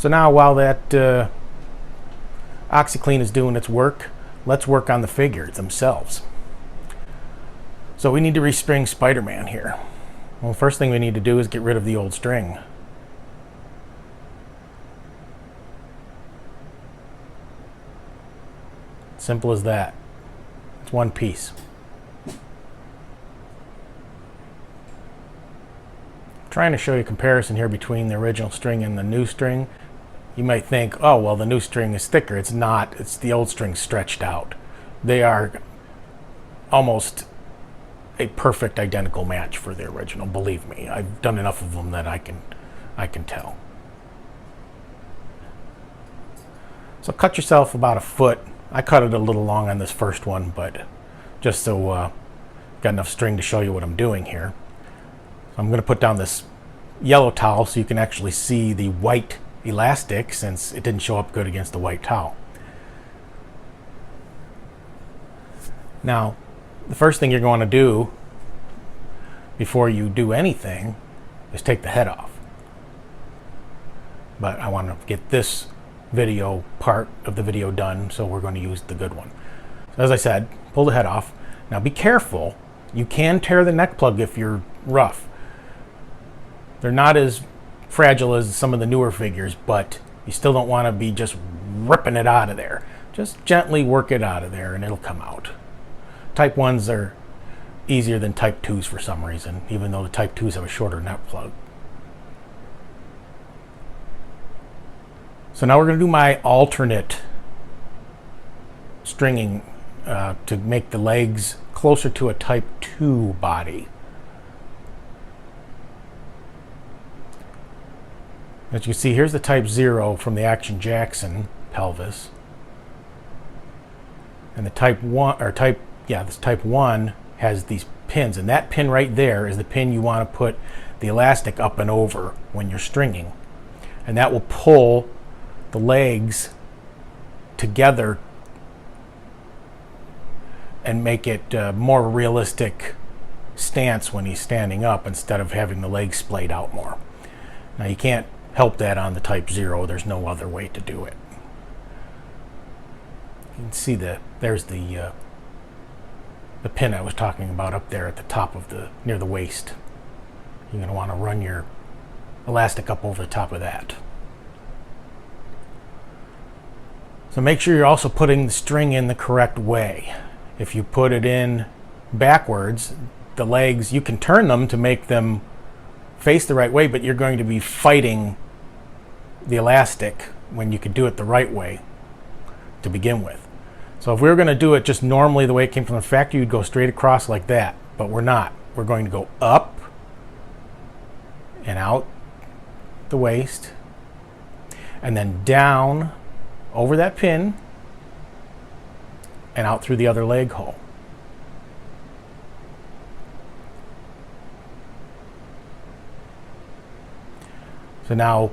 So now while that OxyClean is doing its work, let's work on the figures themselves. So we need to restring Spider-Man here. Well, the first thing we need to do is get rid of the old string. Simple as that. It's one piece. I'm trying to show you a comparison here between the original string and the new string. You might think, oh, well, the new string is thicker. It's not. It's the old string stretched out. They are almost a perfect identical match for the original. Believe me, I've done enough of them that I can tell. So cut yourself about a foot. I cut it a little long on this first one, but just so got enough string to show you what I'm doing here. So I'm going to put down this yellow towel so you can actually see the white elastic, since it didn't show up good against the white towel. Now, the first thing you're going to do before you do anything is take the head off. But I want to get this video part of the video done, so we're going to use the good one. So as I said, pull the head off. Now be careful. You can tear the neck plug if you're rough. They're not as fragile as some of the newer figures, but you still don't want to be just ripping it out of there. Just gently work it out of there and it'll come out. Type 1s are easier than Type 2s for some reason, even though the Type 2s have a shorter neck plug. So now we're going to do my alternate stringing to make the legs closer to a Type 2 body. As you can see, here's the Type 0 from the Action Jackson pelvis. And the Type 1, or this Type 1 has these pins, and that pin right there is the pin you want to put the elastic up and over when you're stringing. And that will pull the legs together and make it a more realistic stance when he's standing up, instead of having the legs splayed out more. Now you can't help that on the Type 0. There's no other way to do it. You can see there's the pin I was talking about up there at the top of near the waist. You're going to want to run your elastic up over the top of that. So make sure you're also putting the string in the correct way. If you put it in backwards, the legs, you can turn them to make them face the right way, but you're going to be fighting the elastic when you could do it the right way to begin with. So if we were going to do it just normally the way it came from the factory, you'd go straight across like that, but we're not. We're going to go up and out the waist, and then down over that pin and out through the other leg hole. So now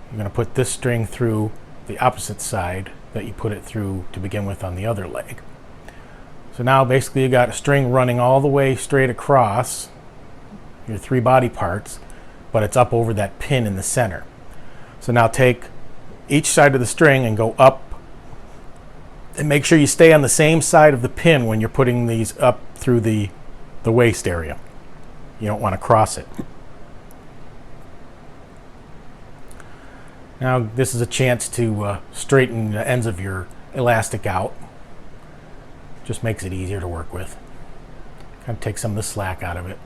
you're going to put this string through the opposite side that you put it through to begin with on the other leg. So now basically you got a string running all the way straight across your three body parts, but it's up over that pin in the center. So now take each side of the string and go up, and make sure you stay on the same side of the pin when you're putting these up through the waist area. You don't want to cross it. Now this is a chance to straighten the ends of your elastic out. Just makes it easier to work with. Kind of take some of the slack out of it.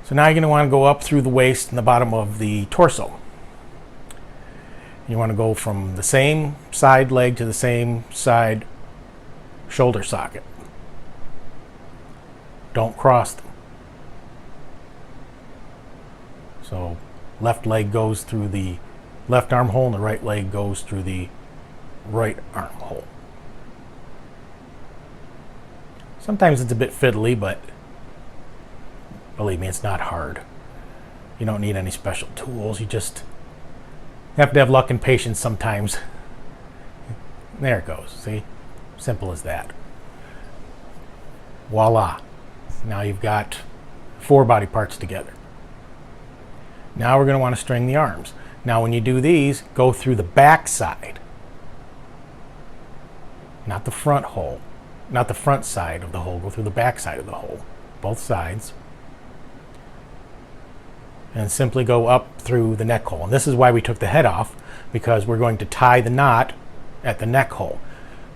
So now you're going to want to go up through the waist and the bottom of the torso. You want to go from the same side leg to the same side shoulder socket. Don't cross them. So left leg goes through the left armhole and the right leg goes through the right armhole. Sometimes it's a bit fiddly, but believe me, it's not hard. You don't need any special tools. You just have to have luck and patience sometimes. There it goes. See? Simple as that. Voila. Now you've got 4 body parts together. Now we're going to want to string the arms. Now when you do these, go through the back side, not the front hole, not the front side of the hole, go through the back side of the hole, both sides, and simply go up through the neck hole. And this is why we took the head off, because we're going to tie the knot at the neck hole.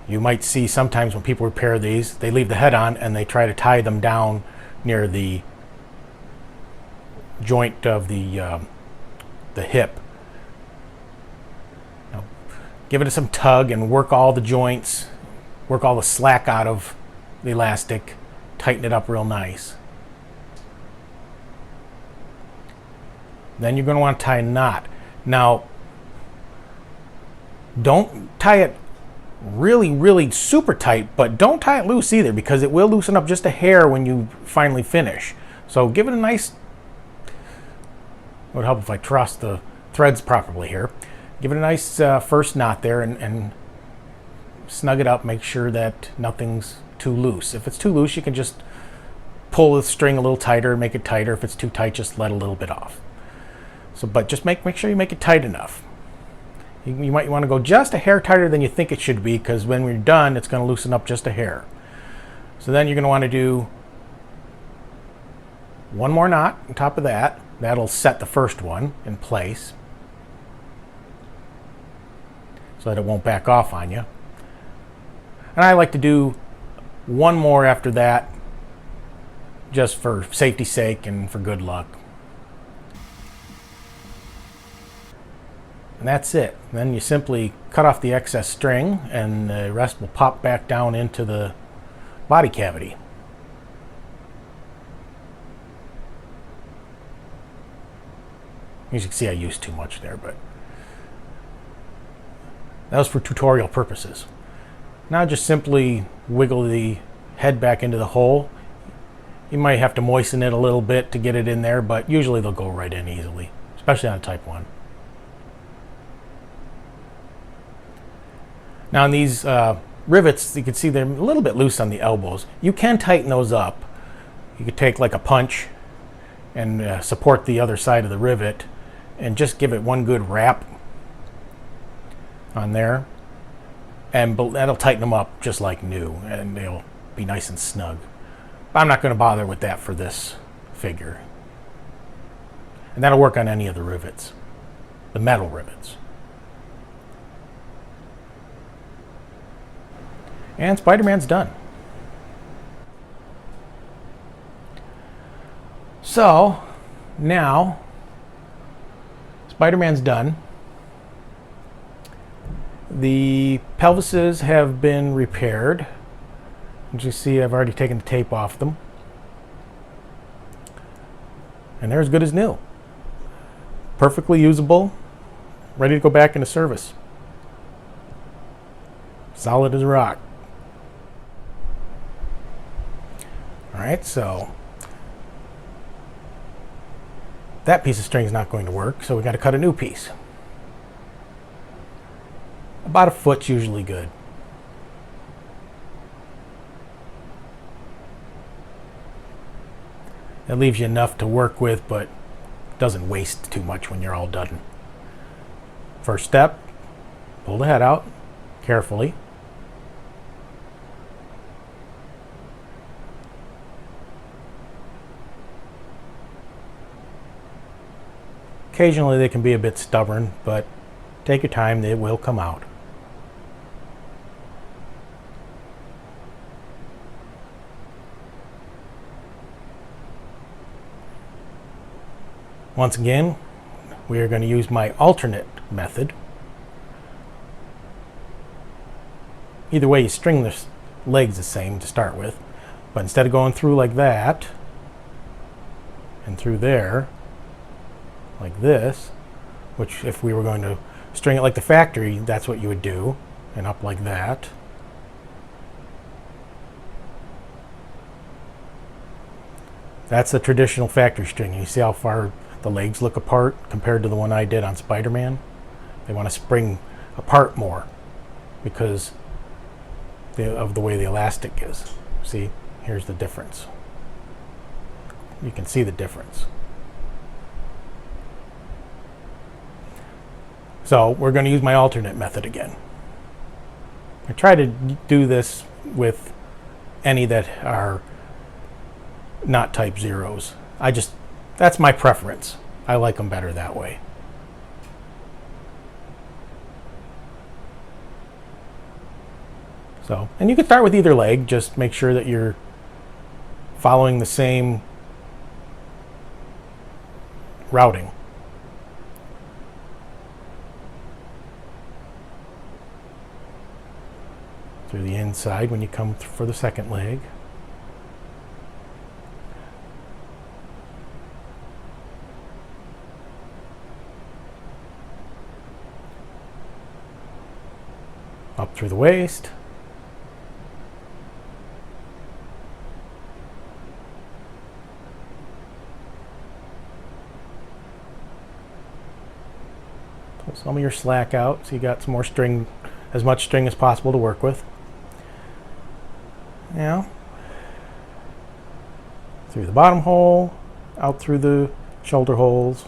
You might see sometimes when people repair these, they leave the head on and they try to tie them down near the joint of the hip. Now, give it some tug and work all the joints, work all the slack out of the elastic, tighten it up real nice. Then you're going to want to tie a knot. Now, don't tie it really super tight, but don't tie it loose either, because it will loosen up just a hair when you finally finish. So give it a nice, it would help if I truss the threads properly here. Give it a nice first knot there and snug it up. Make sure that nothing's too loose. If it's too loose, you can just pull the string a little tighter, make it tighter. If it's too tight, just let a little bit off. So, but just make sure you make it tight enough. You might want to go just a hair tighter than you think it should be, because when we're done, it's going to loosen up just a hair. So then you're going to want to do one more knot on top of that. That'll set the first one in place so that it won't back off on you. And I like to do one more after that, just for safety's sake and for good luck. And that's it. Then you simply cut off the excess string and the rest will pop back down into the body cavity. As you can see, I used too much there, but that was for tutorial purposes. Now just simply wiggle the head back into the hole. You might have to moisten it a little bit to get it in there, but usually they'll go right in easily, especially on a Type 1. Now on these rivets, you can see they're a little bit loose on the elbows. You can tighten those up. You could take like a punch and support the other side of the rivet and just give it one good wrap on there, and that'll tighten them up just like new, and they'll be nice and snug. But I'm not going to bother with that for this figure. And that'll work on any of the rivets, the metal rivets. And Spider-Man's done. So now Spider-Man's done. The pelvises have been repaired. As you see, I've already taken the tape off them. And they're as good as new. Perfectly usable, ready to go back into service. Solid as a rock. Alright, so that piece of string is not going to work, so we got to cut a new piece. About a foot's usually good. That leaves you enough to work with, but doesn't waste too much when you're all done. First step, pull the head out carefully. Occasionally they can be a bit stubborn, but take your time, they will come out. Once again, we are going to use my alternate method. Either way, you string the legs the same to start with, but instead of going through like that and through there, like this, which if we were going to string it like the factory, that's what you would do, and up like that. That's the traditional factory string. You see how far the legs look apart compared to the one I did on Spider-Man? They want to spring apart more because of the way the elastic is. See, here's the difference. You can see the difference. So we're going to use my alternate method again. I try to do this with any that are not type zeros. That's my preference. I like them better that way. So, and you can start with either leg, just make sure that you're following the same routing. Through the inside when you come for the second leg. Up through the waist. Pull some of your slack out so you got some more string, as much string as possible to work with. Now, through the bottom hole, out through the shoulder holes.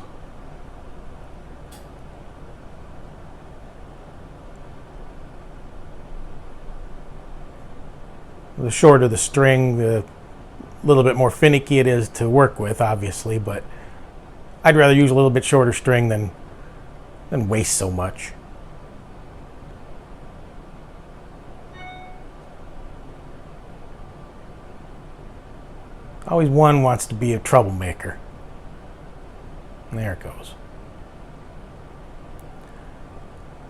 The shorter the string, the little bit more finicky it is to work with, obviously, but I'd rather use a little bit shorter string than waste so much. Always one wants to be a troublemaker. And there it goes.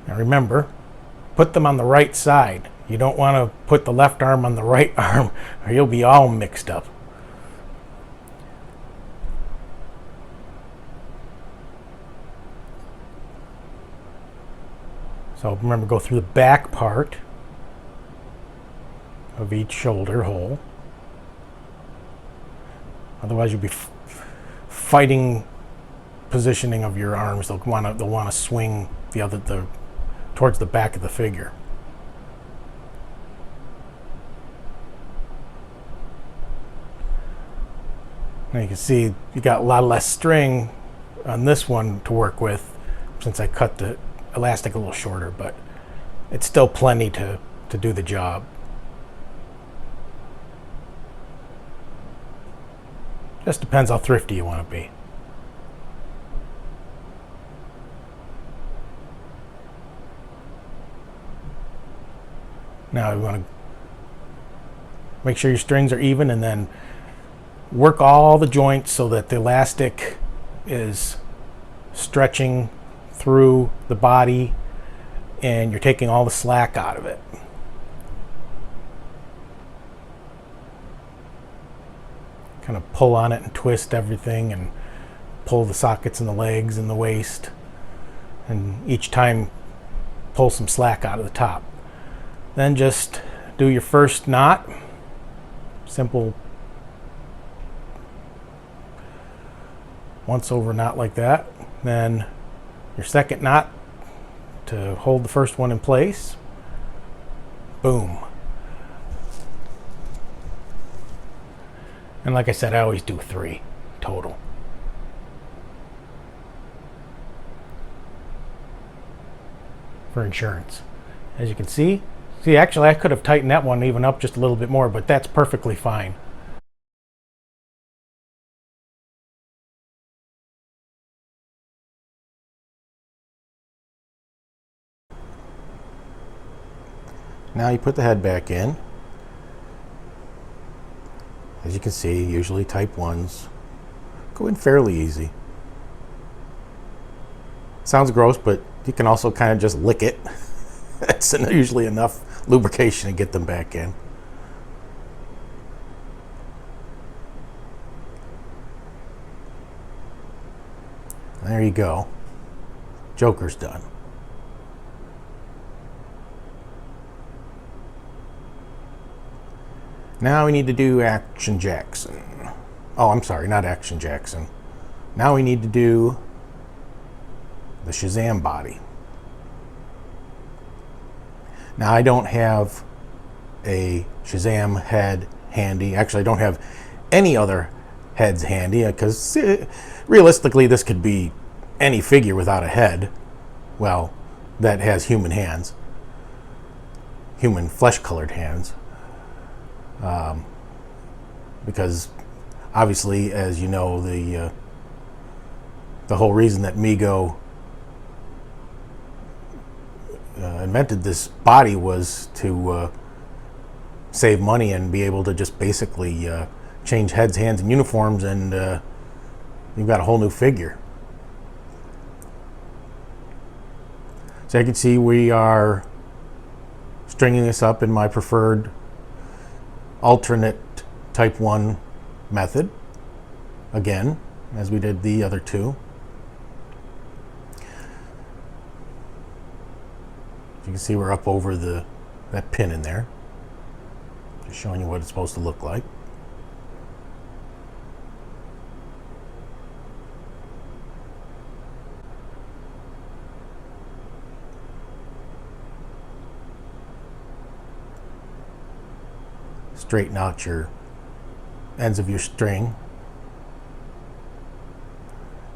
Now remember, put them on the right side. You don't want to put the left arm on the right arm or you'll be all mixed up. So remember, go through the back part of each shoulder hole. Otherwise, you'll be fighting positioning of your arms. They'll want to swing towards the back of the figure. Now you can see you got a lot less string on this one to work with since I cut the elastic a little shorter, but it's still plenty to do the job. Just depends how thrifty you want to be. Now you want to make sure your strings are even and then work all the joints so that the elastic is stretching through the body and you're taking all the slack out of it. Kind of pull on it and twist everything and pull the sockets in the legs and the waist, and each time pull some slack out of the top. Then just do your first knot, simple once over knot like that. Then your second knot to hold the first one in place. Boom. And like I said, I always do 3 total. For insurance. As you can see, actually I could have tightened that one even up just a little bit more, but that's perfectly fine. Now you put the head back in. As you can see, usually type 1s go in fairly easy. Sounds gross, but you can also kind of just lick it. That's usually enough lubrication to get them back in. There you go. Joker's done. Now we need to do Action Jackson. Oh, I'm sorry, not Action Jackson. Now we need to do the Shazam body. Now I don't have a Shazam head handy. Actually, I don't have any other heads handy because realistically this could be any figure without a head. Well, that has human hands, human flesh-colored hands, because obviously, as you know, the whole reason that MEGO invented this body was to save money and be able to just basically change heads, hands, and uniforms, and you've got a whole new figure. So you can see we are stringing this up in my preferred alternate type 1 method, again, as we did the other two. You can see we're up over that pin in there. Just showing you what it's supposed to look like. Straighten out your ends of your string.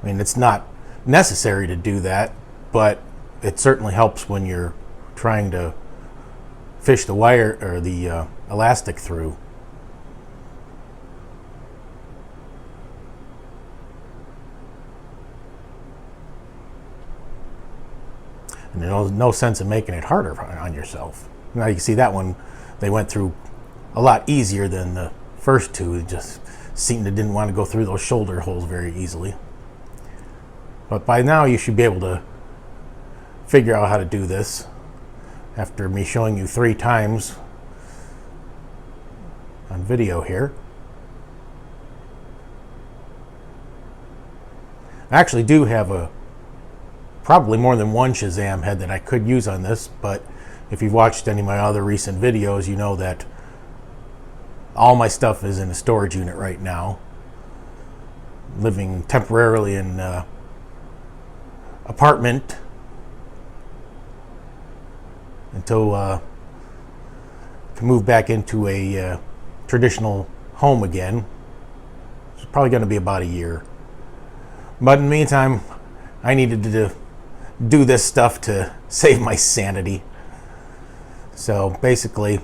I mean, it's not necessary to do that, but it certainly helps when you're trying to fish the wire or the elastic through. And there's no sense in making it harder on yourself. Now you can see that one, they went through a lot easier than the first two. It just seemed it didn't want to go through those shoulder holes very easily. But by now you should be able to figure out how to do this after me showing you 3 times on video here. I actually do have probably more than one Shazam head that I could use on this, but if you've watched any of my other recent videos, you know that all my stuff is in a storage unit right now, living temporarily in an apartment until I can move back into a traditional home again. It's probably going to be about a year. But in the meantime, I needed to do this stuff to save my sanity. So basically,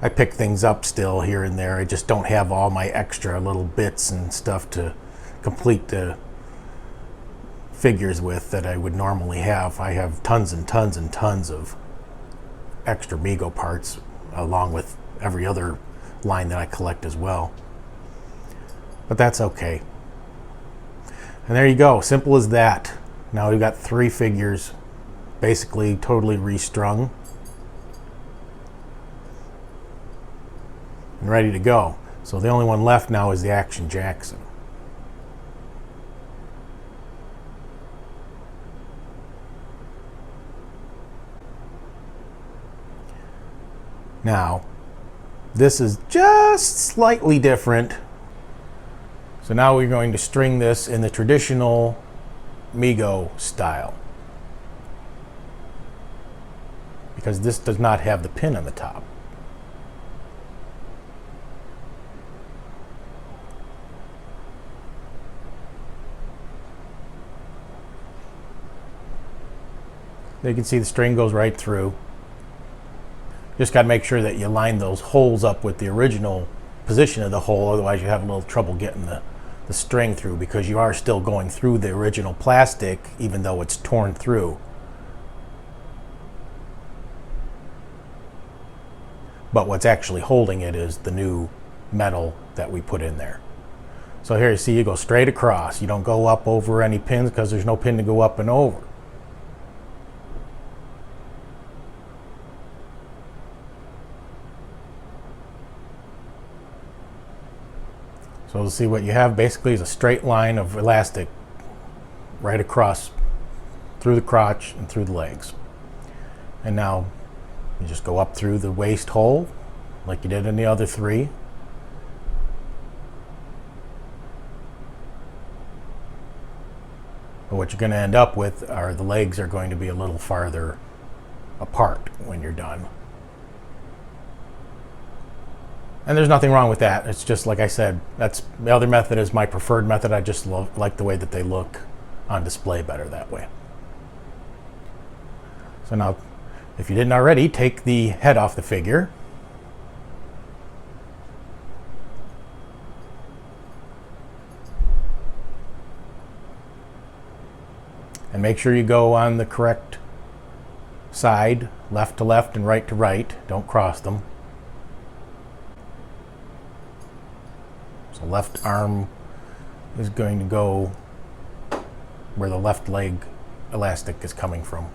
I pick things up still here and there. I just don't have all my extra little bits and stuff to complete the figures with that I would normally have. I have tons and tons and tons of extra MEGO parts, along with every other line that I collect as well. But that's okay. And there you go, simple as that. Now we've got 3 figures basically totally restrung and ready to go. So the only one left now is the Action Jackson. Now, this is just slightly different. So now we're going to string this in the traditional MEGO style, because this does not have the pin on the top. You can see the string goes right through. Just got to make sure that you line those holes up with the original position of the hole, otherwise you have a little trouble getting the string through, because you are still going through the original plastic even though it's torn through. But what's actually holding it is the new metal that we put in there. So here you see you go straight across. You don't go up over any pins because there's no pin to go up and over. So to see what you have basically is a straight line of elastic right across through the crotch and through the legs. And now you just go up through the waist hole like you did in the other 3. But what you're going to end up with are the legs are going to be a little farther apart when you're done. And there's nothing wrong with that. It's just like I said, that's the other method is my preferred method. I just like the way that they look on display better that way. So now, if you didn't already, take the head off the figure. And make sure you go on the correct side, left to left and right to right. Don't cross them. So left arm is going to go where the left leg elastic is coming from.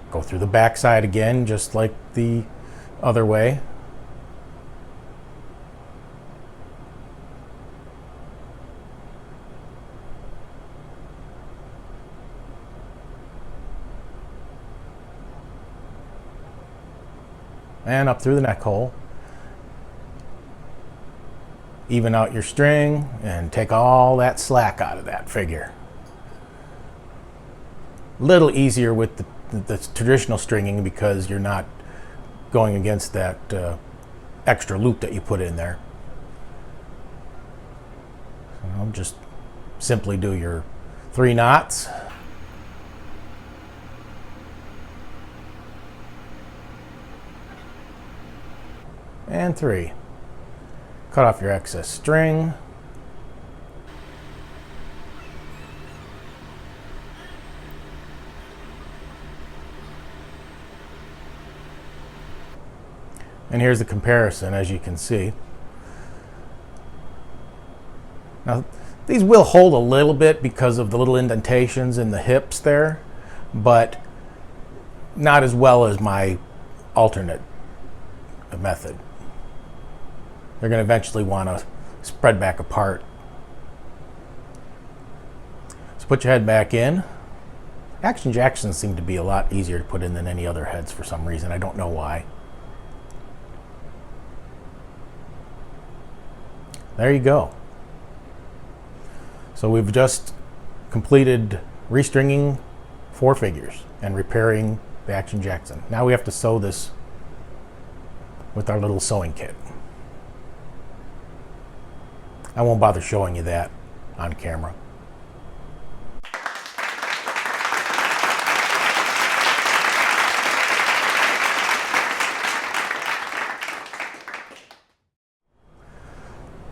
Go through the back side again, just like the other way. And up through the neck hole. Even out your string and take all that slack out of that figure. A little easier with the traditional stringing because you're not going against that extra loop that you put in there. So I'll just simply do your 3 knots. And 3. Cut off your excess string. And here's the comparison, as you can see. Now, these will hold a little bit because of the little indentations in the hips there, but not as well as my alternate method. They're going to eventually want to spread back apart. So put your head back in. Action Jacksons seem to be a lot easier to put in than any other heads for some reason. I don't know why. There you go. So we've just completed restringing 4 figures and repairing the Action Jackson. Now we have to sew this with our little sewing kit. I won't bother showing you that on camera.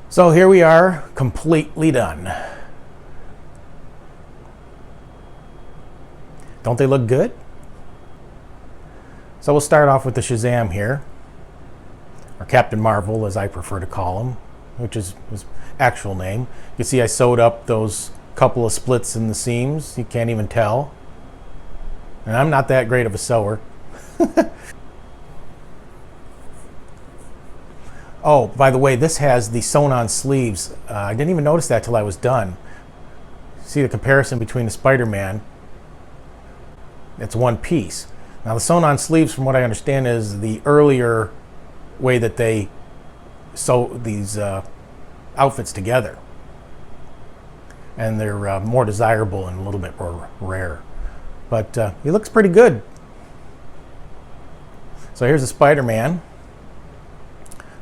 So here we are, completely done. Don't they look good? So we'll start off with the Shazam here, or Captain Marvel as I prefer to call him, which is his actual name. You can see I sewed up those couple of splits in the seams. You can't even tell. And I'm not that great of a sewer. Oh, by the way, this has the sewn-on sleeves. I didn't even notice that till I was done. See the comparison between the Spider-Man. It's one piece. Now the sewn-on sleeves, from what I understand, is the earlier way that they sew these outfits together. And they're more desirable and a little bit more rare. But he looks pretty good. So here's the Spider-Man.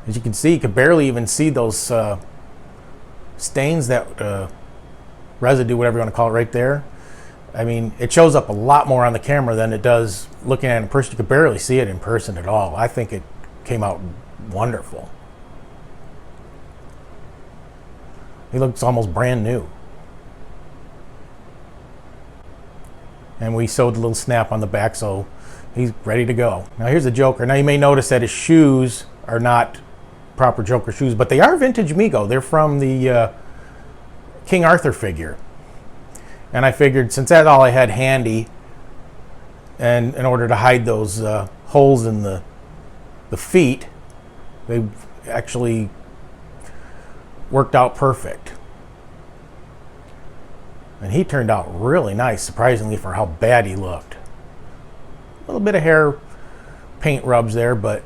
As you can see, you can barely even see those stains, that residue, whatever you want to call it, right there. I mean, it shows up a lot more on the camera than it does looking at it in person. You could barely see it in person at all. I think it came out wonderful. He looks almost brand new. And we sewed the little snap on the back, so he's ready to go. Now here's the Joker. Now you may notice that his shoes are not proper Joker shoes, but they are vintage MEGO. They're from the King Arthur figure. And I figured, since that's all I had handy, and in order to hide those holes in the feet, they actually worked out perfect. And he turned out really nice, surprisingly, for how bad he looked. A little bit of hair paint rubs there, but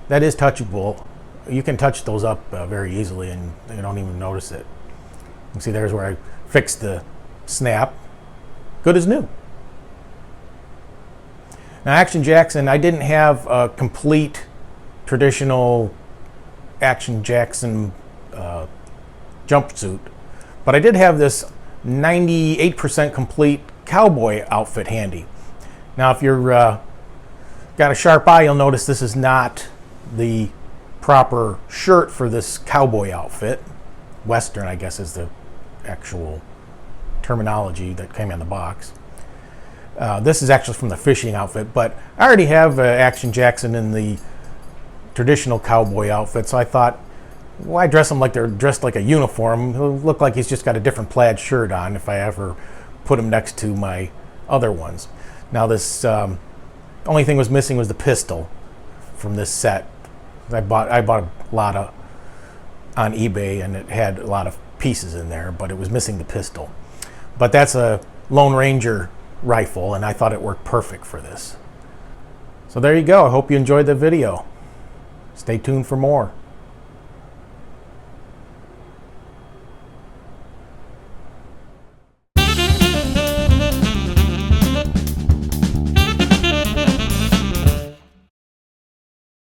that is touchable. You can touch those up very easily and you don't even notice it. You can see there's where I fixed the snap. Good as new. Now Action Jackson, I didn't have a complete traditional Action Jackson jumpsuit, but I did have this 98% complete cowboy outfit handy. Now, if you're got a sharp eye, you'll notice this is not the proper shirt for this cowboy outfit. Western, I guess, is the actual terminology that came in the box. This is actually from the fishing outfit, but I already have Action Jackson in the traditional cowboy outfit, so I thought, why dress him like they're dressed like a uniform? He'll look like he's just got a different plaid shirt on if I ever put him next to my other ones. Now this only thing was missing was the pistol from this set. I bought a lot on eBay, and it had a lot of pieces in there, but it was missing the pistol. But that's a Lone Ranger rifle, and I thought it worked perfect for this. So there you go. I hope you enjoyed the video. Stay tuned for more.